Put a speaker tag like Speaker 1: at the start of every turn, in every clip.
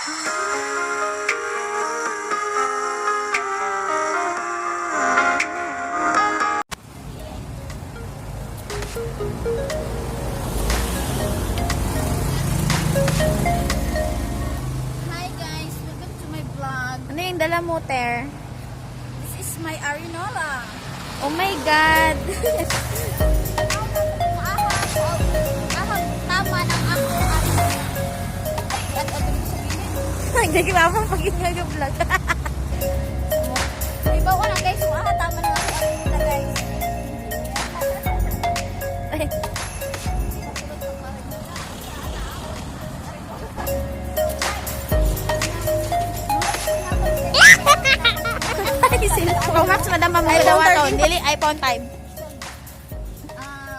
Speaker 1: Hi guys, welcome to my vlog.
Speaker 2: Ano yung dala mo, Ter?
Speaker 1: This is my Arinola.
Speaker 2: Oh my God!
Speaker 1: Tama ng ako. Ay, at ano yung sabihin?
Speaker 2: Hindi ka naman pag-ingay yung vlog.
Speaker 1: Iba ko lang guys, tama ng ako Arinola guys.
Speaker 2: Pro Max, madam, mamaya daw ato. Dili, iPhone 5.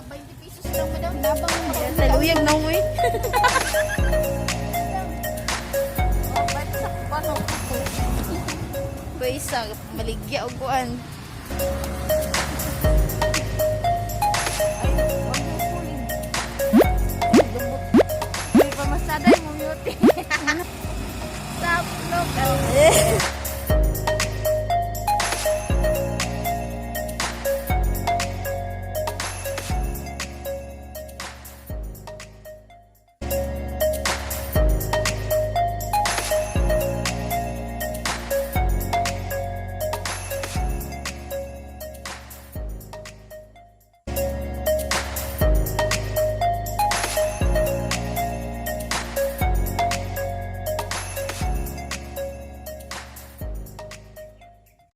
Speaker 1: 20 pesos lang mo daw. Nabang mo.
Speaker 2: Saluyag na mo eh.
Speaker 1: Ba't sa kupano?
Speaker 2: Boy, sa maligya o kuan.